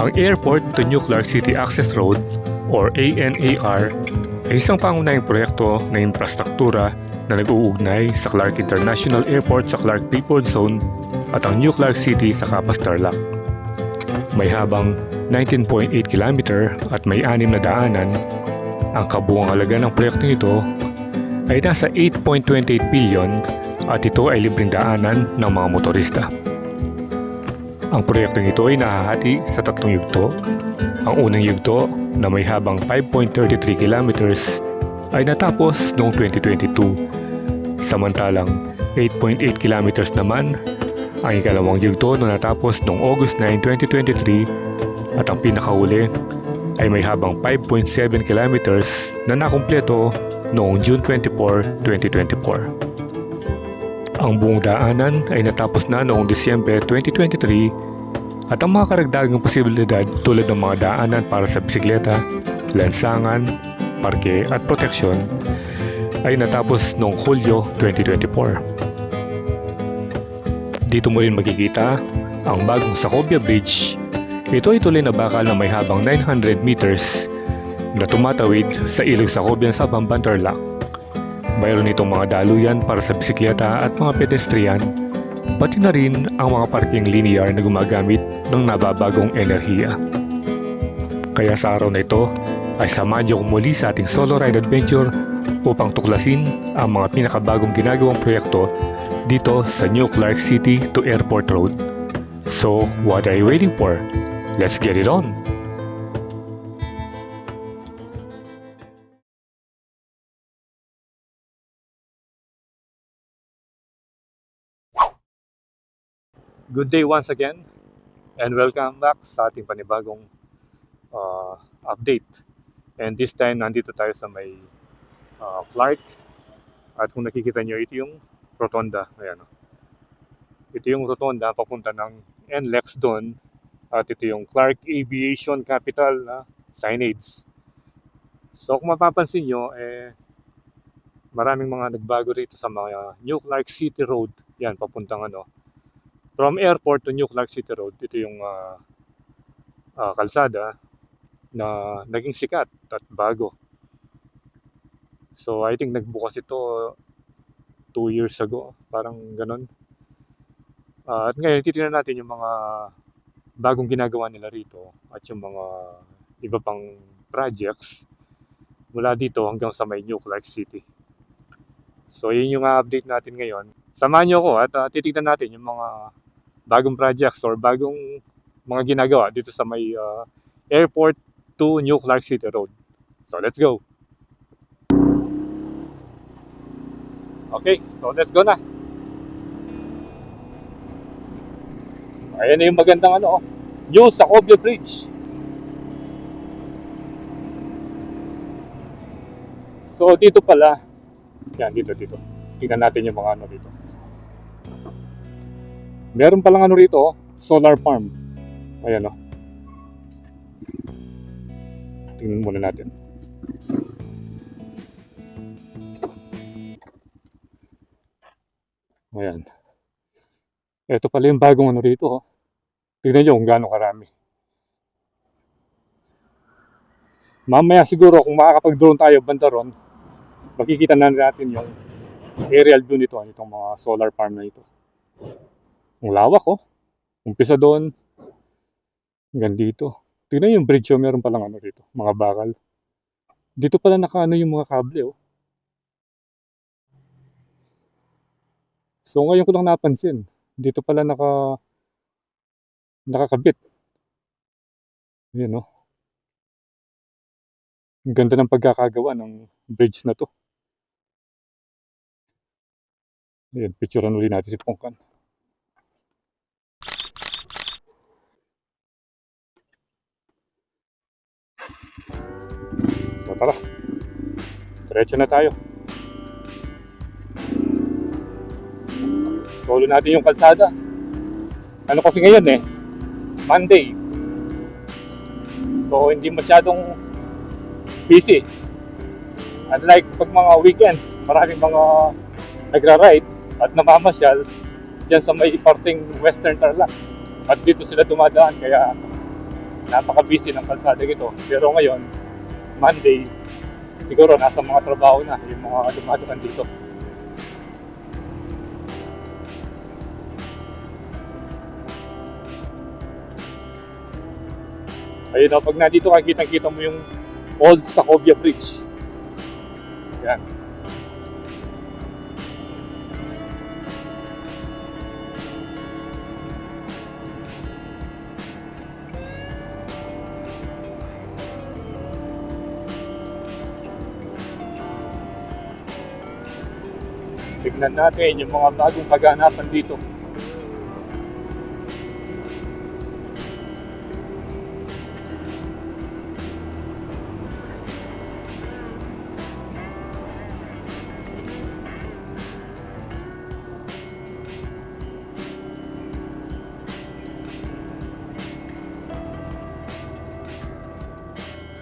Ang Airport to New Clark City Access Road or ANAR ay isang pangunahing proyekto ng infrastruktura na nag-uugnay sa Clark International Airport sa Clark People Zone at ang New Clark City sa Capas Tarlac. May habang 19.8 km at may 6 na daanan. Ang kabuuang halaga ng proyekto nito ay nasa 8.28 billion at ito ay libreng daanan ng mga motorista. Ang proyektong ito ay nahahati sa 3 yugto. Ang unang yugto na may habang 5.33 kilometers ay natapos noong 2022. Samantalang 8.8 kilometers naman ang ikalawang yugto na natapos noong August 9, 2023 at ang pinakahuli ay may habang 5.7 kilometers na nakumpleto noong June 24, 2024. Ang buong daanan ay natapos na noong Disyembre 2023 at ang mga karagdagang posibilidad tulad ng mga daanan para sa bisikleta, lansangan, parke at proteksyon ay natapos noong Hulyo 2024. Dito mo rin makikita ang bagong Sacobia Bridge. Ito ay tuloy na bakal na may habang 900 meters na tumatawid sa ilog Sacobia sa Bamban Tarlac. Mayroon itong mga daluyan para sa bisikleta at mga pedestrian, pati na rin ang mga parking linear na gumagamit ng nababagong enerhiya. Kaya sa araw na ito ay samahan niyo muli sa ating solo ride adventure upang tuklasin ang mga pinakabagong ginagawang proyekto dito sa New Clark City to Airport Road. So, what are you waiting for? Let's get it on! Good day once again and welcome back sa ating panibagong update. And this time nandito tayo sa may Clark at kung nakikita nyo ito yung rotonda. Ayan. Ito yung rotonda papunta ng NLEX doon at ito yung Clark Aviation Capital signage. So kung mapapansin nyo maraming mga nagbago rito sa mga New Clark City Road. Yan papuntang from airport to New Clark City Road, ito yung kalsada na naging sikat at bago. So I think nagbukas ito 2 years ago, parang ganon. At ngayon titingnan natin yung mga bagong ginagawa nila rito at yung mga iba pang projects mula dito hanggang sa may New Clark City. So yun yung update natin ngayon. Samahan nyo ako at titignan natin yung mga bagong projects or bagong mga ginagawa dito sa may airport to New Clark City Road. So let's go! Okay, so let's go na! Ayan na yung magandang New Sacobia Bridge. So dito pala, yan dito. Tingnan natin yung mga dito. Meron palang rito, solar farm. Ayan Tingnan muna natin. Ayan. Ito pala yung bagong rito. Tingnan nyo kung gaano karami. Mamaya siguro kung makakapag-drone tayo banda ron, makikita na natin yung aerial view nito, itong mga solar farm na ito. Ang lawak Umpisa doon hanggang dito. Tingnan yung bridge meron palang dito, mga bakal. Dito pala yung mga kable So ngayon ko lang napansin, dito pala nakakabit. Yan Ang ganda ng pagkakagawa ng bridge na to. Ayan, picturean ulit natin si Pongkan. So tara, diretso na tayo. Solo natin yung kalsada. Kasi ngayon Monday. So hindi masyadong busy. Unlike pag mga weekends, maraming mga nagra-ride at namamasyal dyan sa may parting Western Tarlac. At dito sila dumadaan kaya napaka-busy ng kalsada ito. Pero ngayon, Monday, siguro nasa mga trabaho na yung mga dumadaan dito. Ayun o, pag nandito ka, kitang-kita mo yung Old Sacobia Bridge. Yan. Tignan natin yung mga bagong kaganapan dito.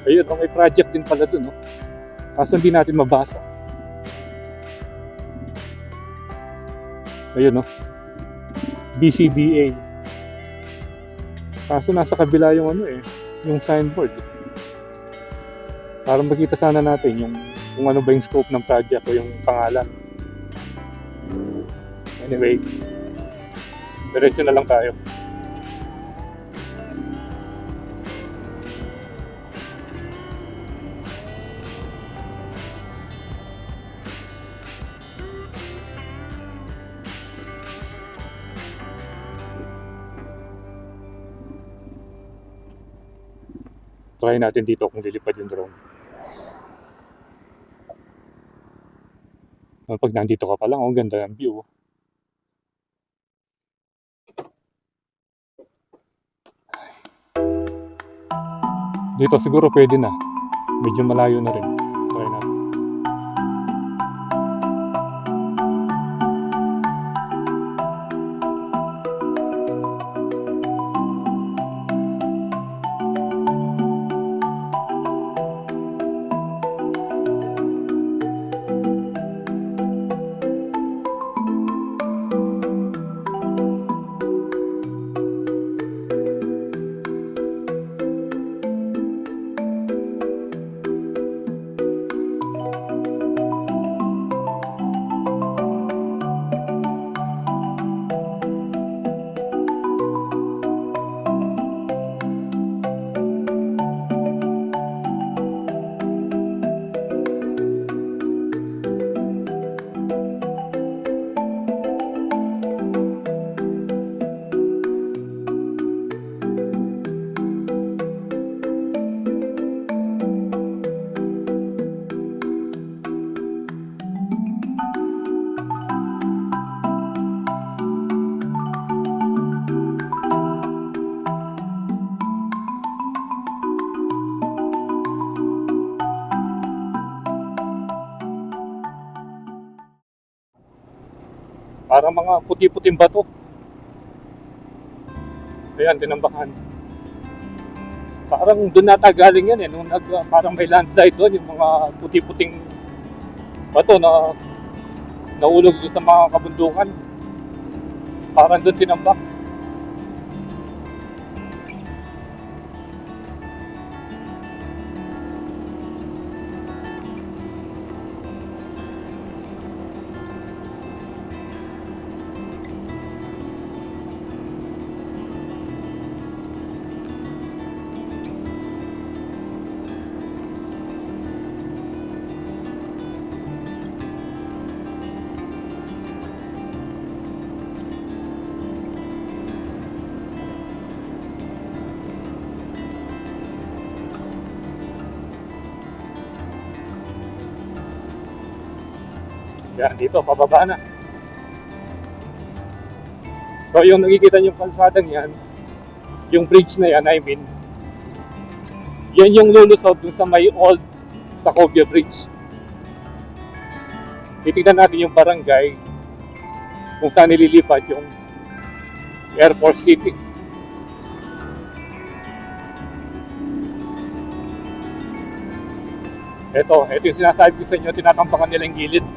Ayun, may project din pala dun, no? Kaso hindi natin mabasa. Ayun, no? BCDA. Kaso nasa kabila yung yung signboard. Para makita sana natin yung kung ano ba yung scope ng project o yung pangalan. Anyway, diretso na lang tayo. Try natin dito kung lilipad yung drone. Pag nandito ka pa lang, ang ganda ng view. Dito siguro pwede na. Medyo malayo na rin. Try natin. Parang mga puti-puting bato. Ayan, tinambakan. Parang doon nata galing yan nung parang may landslide doon, yung mga puti-puting bato na naulog doon sa mga kabundukan. Parang doon tinambak. Yan, dito, pababa na. So, yung nakikita yung kalsadang yan, yung bridge na yan, yan yung lulusot dun sa may Old Sacobia Bridge. Titignan natin yung barangay kung saan nililipat yung Air Force City. Ito yung sinasabi ko sa inyo, tinatampakan nila yung gilid.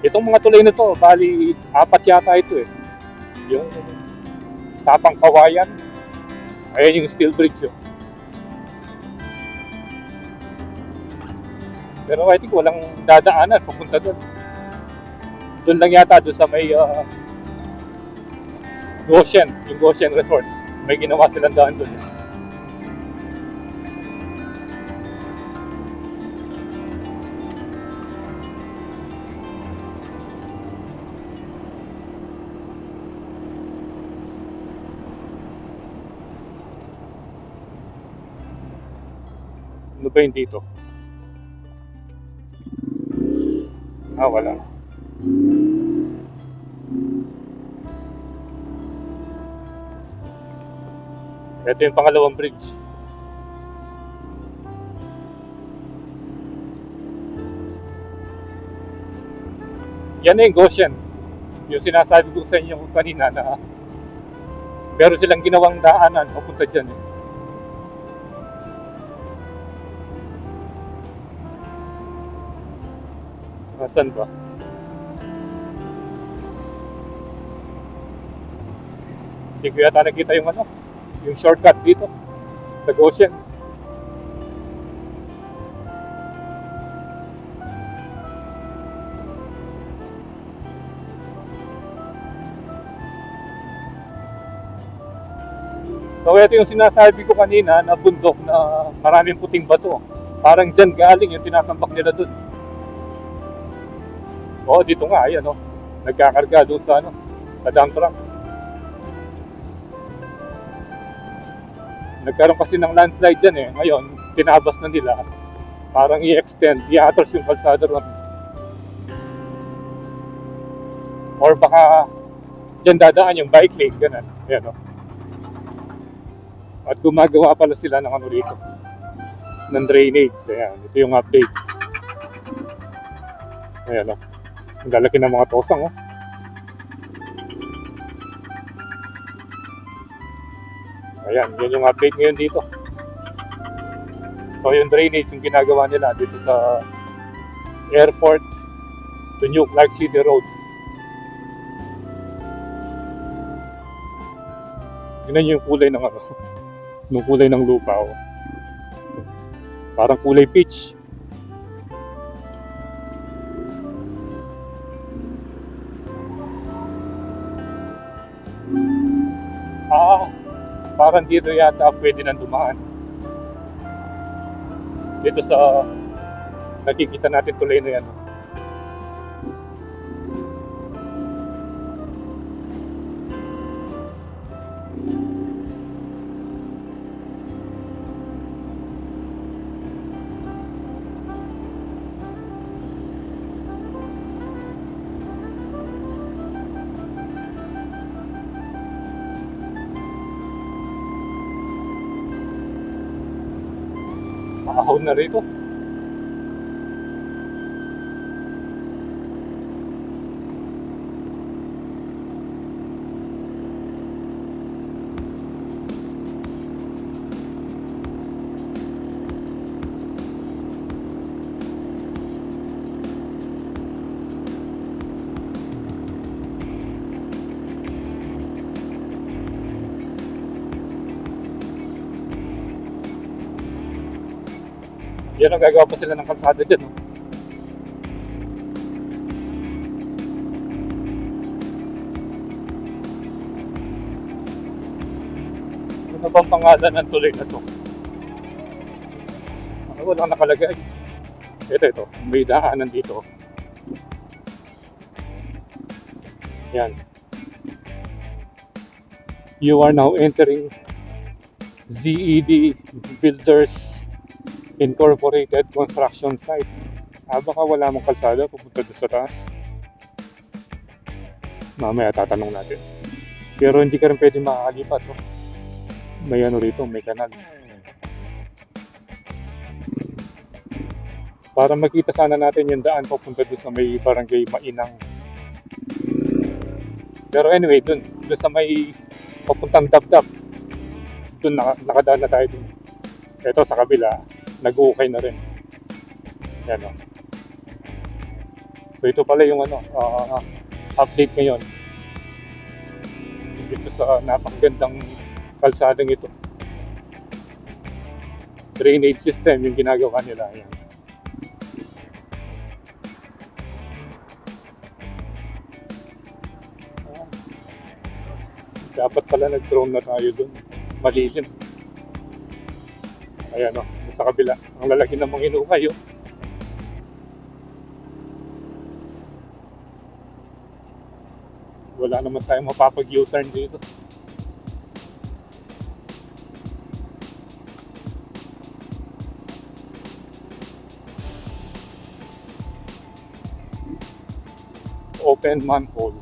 Itong mga tulay na to, bali, apat yata ito eh. Yung Sapang Kawayan, ayan yung steel bridge yun. Pero I think walang dadaanan papunta doon. Doon lang yata, doon sa may Goshen, yung Goshen Resort. May ginawa silang daan doon. Ano ba yun dito? Ah, wala. Ito yung pangalawang bridge. Yan na yung Goshen. Yung sinasabi ko sa inyo kanina na pero silang ginawang daanan papunta dyan eh. Saan ba? Hindi ko yata nakita yung ano, yung shortcut dito sa Goshen. So ito yung sinasabi ko kanina na bundok na maraming puting bato. Parang dyan galing yung tinatambak nila dun. Oo, dito nga, ayan o. Nagkakarga doon sa ano, sa dump truck. Nagkaroon kasi ng landslide dyan eh. Ngayon, tinabas na nila. Parang i-extend, i-atras yung kalsada ron. Or baka dyan dadaan yung bike lane, ganun. Ayan o. At gumagawa pala sila ng ano rito, ng drainage. Ayan, ito yung update. Ayan o. Ang lalaki ng mga tosang o. Ayan, yun yung update ngayon dito. So yung drainage yung ginagawa nila dito sa airport to New Clark City Road. Yun yung kulay ng ano, yung kulay ng lupa o. Parang kulay peach. Parang dito yata pwede nang dumaan. Dito sa nakikita natin tuloy na yan. Nakahon na rito. Yan ang gagawa pa sila ng kalsada dyan. No? Ano bang pangalan ng tuloy na to? Walang nakalagay. Ito. May daanan dito. Yan. You are now entering ZED Builders Incorporated Construction Site. Baka wala mong kalsada pupunta doon sa taas. Mamaya tatanong natin. Pero hindi ka rin pwede makakalipat. Oh. May ano rito, may kanal. Para makita sana natin yung daan papunta doon sa may barangay Mainang. Pero anyway, doon sa may papuntang Dabdab. Doon nakadaan na tayo doon. Ito sa kabila, nag-uukay na rin. Yan o. So ito pala yung update ngayon dito sa napakagandang kalsadang ito. Drainage system yung ginagawa nila. Ayan. Dapat pala nag-drone na tayo dun. Malilim. Ayan o, sa kabila. Ang lalaki ng mga inukay o. Wala naman tayong mapapag-U-turn dito. Open manhole.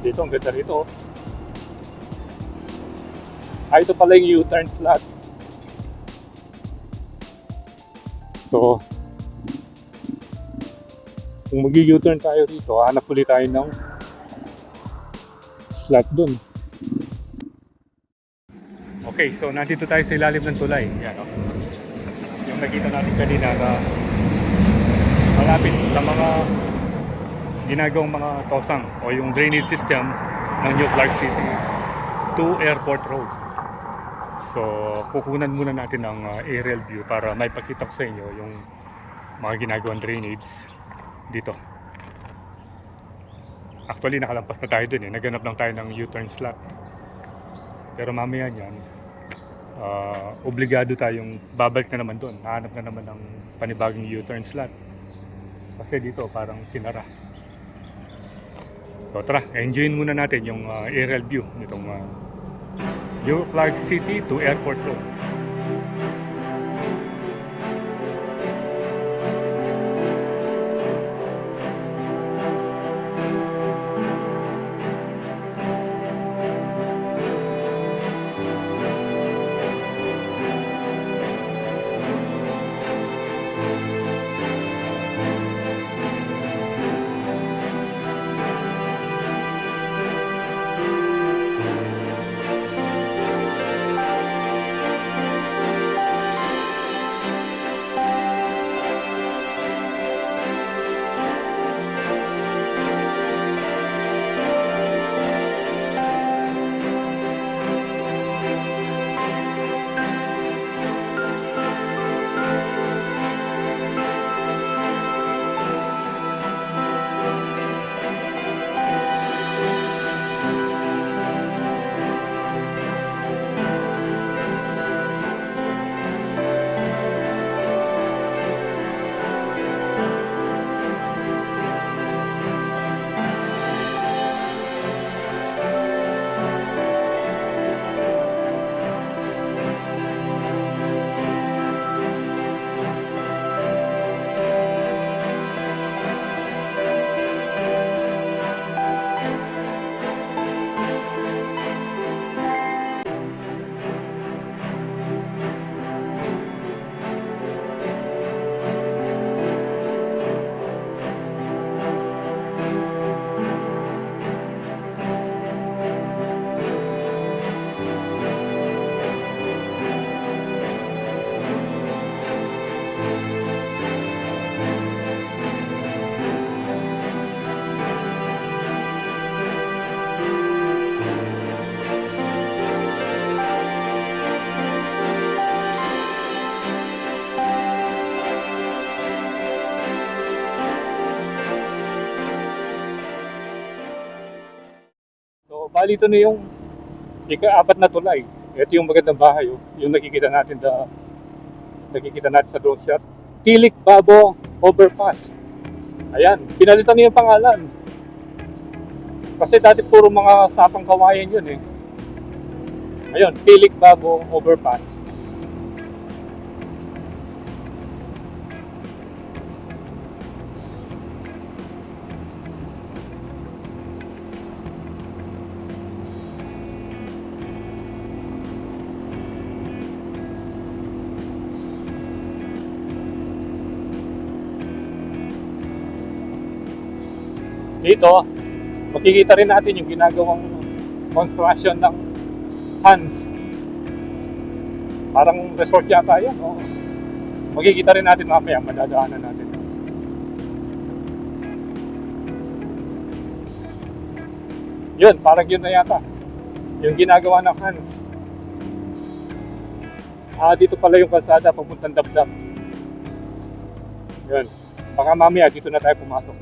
Dito, ang ganda rito. Ito pala yung U-turn slot. So, kung mag-U-turn tayo rito, hanap ulit tayo ng slot dun. Okay, so nandito tayo sa ilalim ng tulay. Yan, oh. Yung nakita natin kanina na malapit sa mga ginagawang mga tosang o yung drainage system ng New Clark City to Airport Road. So, kukunan muna natin ng aerial view para may pakita ko sa inyo yung mga ginagawang drainage dito. Actually, nakalampas na tayo dun eh. Naganap lang tayo ng U-turn slot. Pero mamaya niyan, obligado tayong babalik na naman dun. Hahanap na naman ng panibagong U-turn slot. Kasi dito parang sinara. So tara, enjoyin muna natin yung aerial view nitong New Clark City to Airport Road. Bali ito na yung ika-apat na tulay. Ito yung magandang bahay, oh. Yung nakikita natin sa drone shot. Tilik Babo Overpass. Ayan, pinalitan niya yung pangalan. Kasi dati puro mga sapang kawayan yun eh. Ayun, Tilik Babo Overpass. Dito, makikita rin natin yung ginagawang construction ng Hans. Parang resort yata yan. Oh. Makikita rin natin mamaya, madadaanan natin. Yun, parang yun na yata. Yung ginagawa ng Hans. Dito pala yung kalsada papuntang Dabdab. Yun. Baka mamaya dito na tayo pumasok.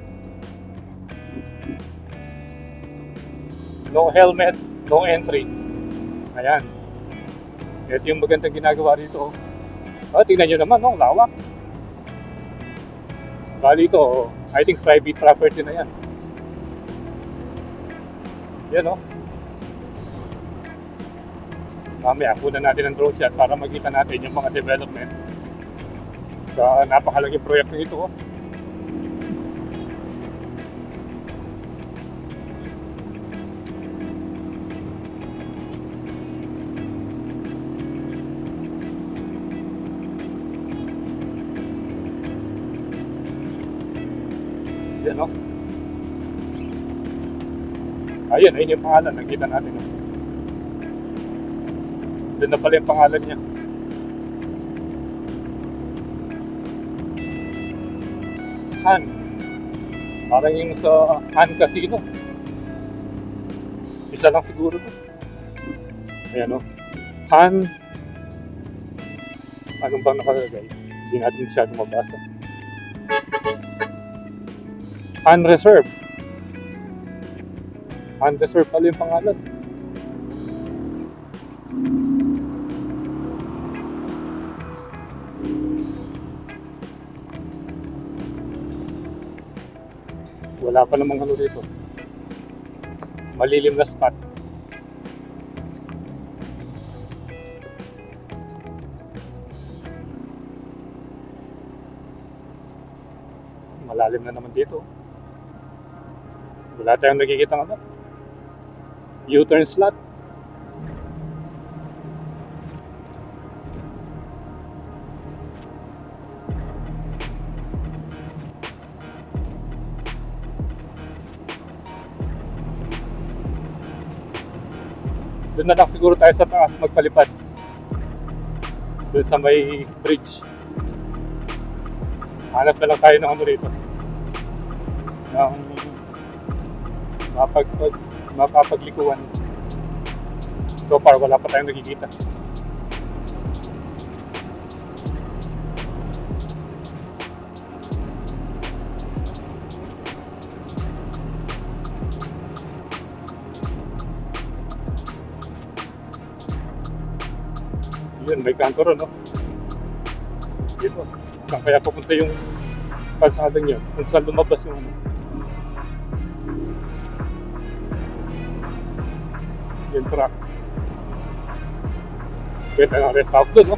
No helmet, no entry. Ayan. Ito yung magandang ginagawa rito. Tingnan nyo naman, no? Lawak. Bali ito, I think private property na yan. Yan, no? Mamaya, kunan natin ang drone shot para makita natin yung mga development sa napakalaking proyekto ito. Oh. Yan, no? Ayun yung pangalan, nakita natin. No? Doon na pala yung pangalan niya. Han. Parang yung sa Han Casino. Isa lang siguro to. Ayan, no? Han. Anong bang nakalagay? Hindi natin masyadong mabasa. Han Reserve. Han Reserve pala yung pangalan. Wala pa namang ano dito. Malilim na spot. Malalim na naman dito. Wala tayong nakikita ng ano. U-turn slot. Doon na lang siguro tayo sa taas magpalipad. Doon sa may bridge. Hanap na lang tayo ng ano rito. Ng mapapaglikuan. So far, wala pa tayong nakikita. Yun, may kanto ron, no? Dito. Saan kaya pupunta yung kalsada niya? Kung saan lumabas yung ano? Yung truck. Pwede na rest house doon, no?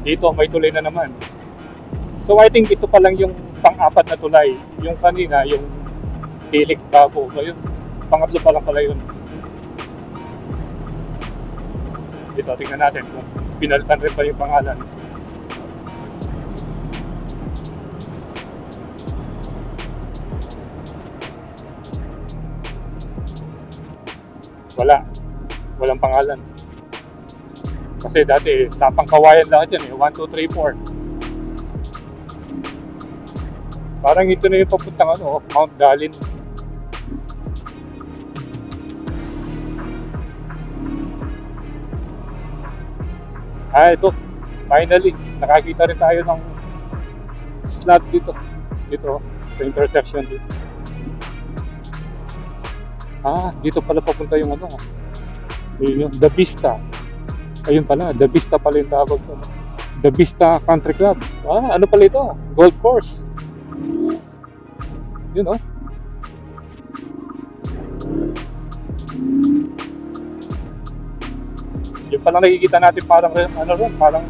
Dito may tulay na naman. So I think ito pa lang yung pang-apat na tulay. Yung kanina, yung Tilik Babo. So yun, pangatlo pa lang pala yun. Dito, tingnan natin kung pinalitan rin pa yung pangalan. Walang pangalan. Kasi dati, Sapang Kawayan lahat yan eh. 1, 2, 3, 4. Parang ito na yung papuntang ano, Mount Dalin. Ito. Finally, nakakita rin tayo ng slot dito. Dito, sa intersection dito. Dito pala papunta yung ano. Yun yung The Vista. Ayun pala, The Vista pala yung tawag ko. The Vista Country Club. Ano pala ito? Golf course. Yun, oh. Yung pala nakikita natin parang, ano rin, parang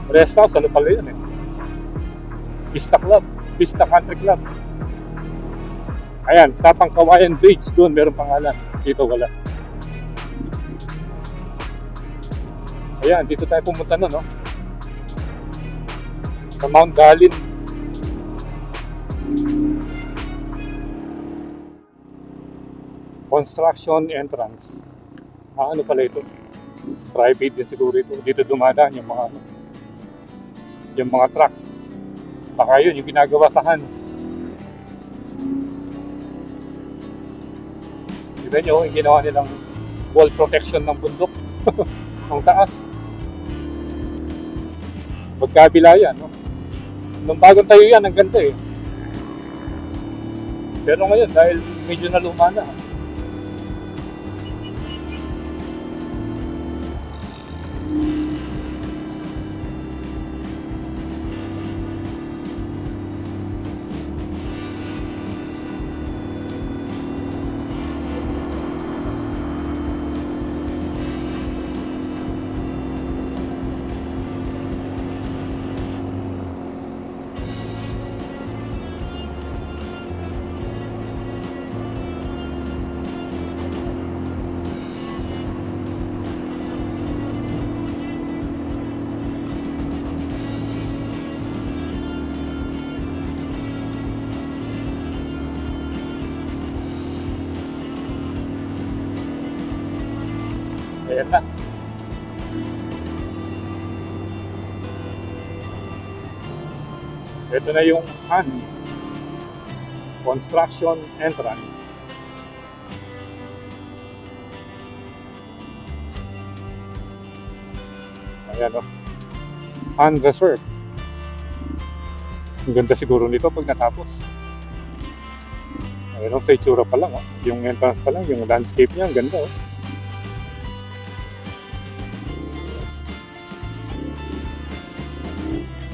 rest house. Ano pala yun eh? Vista Club. Vista Country Club. Ayan, Sapang Kawayan Bridge, doon meron pangalan. Dito wala. Ayan, dito tayo pumunta nun, no? Sa Mount Galin. Construction entrance. Ano pala ito? Private din siguro ito. Dito dumadaan yung mga yung mga truck. Baka yun yung ginagawa sa Hans. Tignan nyo, yung ginawa nilang wall protection ng bundok. Ang taas. Magkabila yan, no? Nung bagong tayo yan, ang ganda eh. Pero ngayon, dahil medyo naluma na, ayan na. Ito na yung Han Construction Entrance. Ayan o. Han Reserve. Ang ganda siguro nito pag natapos. Ayan o, sa itsura pa lang o. Yung entrance pa lang, yung landscape niya, ang ganda o.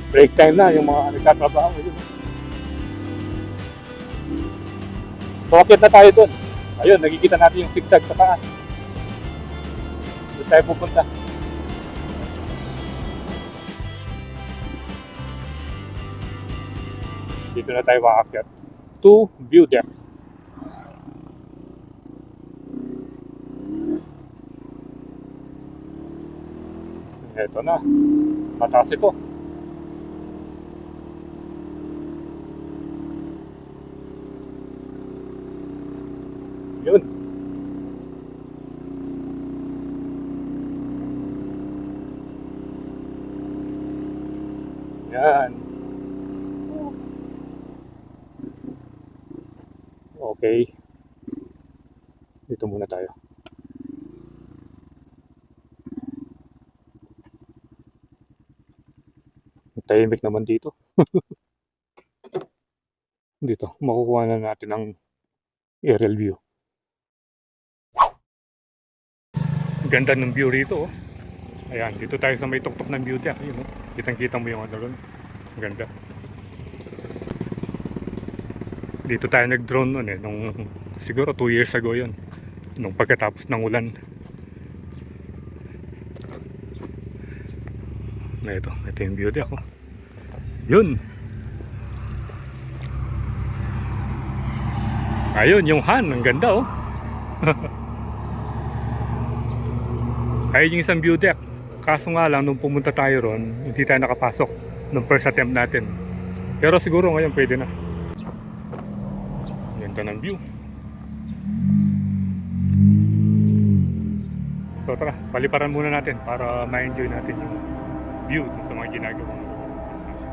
Break time na yung mga nagtatrabaho yun. So, akit na tayo dun. Ayun, nakikita natin yung zigzag sa taas. Doon tayo pupunta. Dito na tayo makaakyat. To view deck. Ito na. Mataas ito. Yun. Yan. Okay. Dito muna tayo. Tahimik naman dito. Dito, makukuha na natin ang aerial view. Ganda ng view rito, oh. Ayan, dito tayo sa may tuktok ng view deck. Ayun, oh. Kitang-kita mo yung ano ron. Ganda. Dito tayo nag-drone nun eh. Nung, siguro 2 years ago yun. Nung pagkatapos ng ulan. Ito yung view deck, oh. Yun. Ayun, yung Han. Ang ganda, oh. Ayun yung isang view deck. Kaso nga lang, nung pumunta tayo ron, hindi tayo nakapasok nung first attempt natin. Pero siguro ngayon pwede na. Ganda ng view. So tara, paliparan muna natin para ma-enjoy natin yung view sa mga ginagawang construction.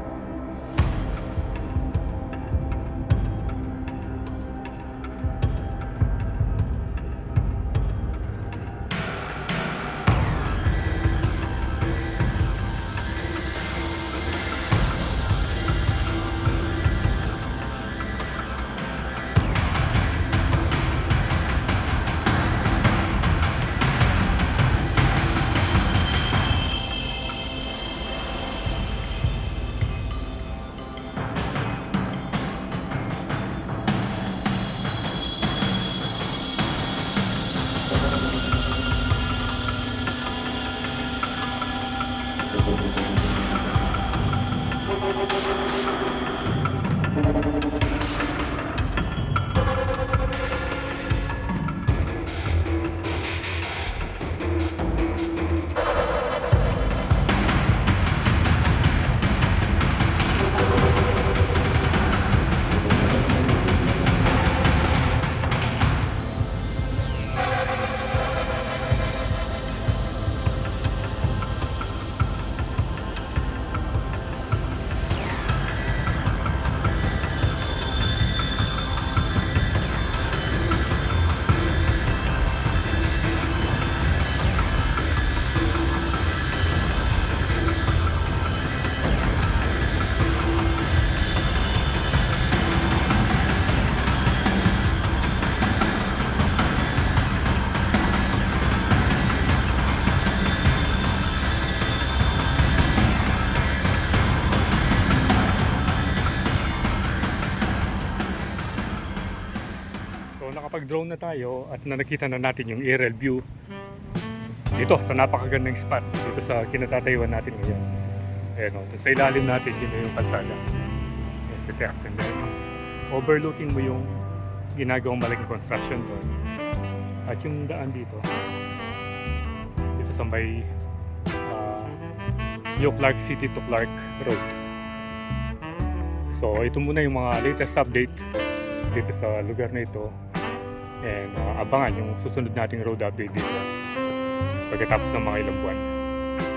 naka-drone na tayo at nakita na natin yung aerial view dito sa napakagandang spot dito sa kinatatayuan natin ngayon. Ayan, sa ilalim natin yun yung kalsada. Ayan, si Tex, and then overlooking mo yung ginagawang malaking construction doon. At yung daan dito sa may yung Clark City to Clark Road. So ito muna yung mga latest update dito sa lugar na ito, and abangan yung susunod nating road update dito pagkatapos ng mga ilang buwan.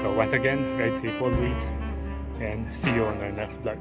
So once again, ride safe always, and see you on our next vlog.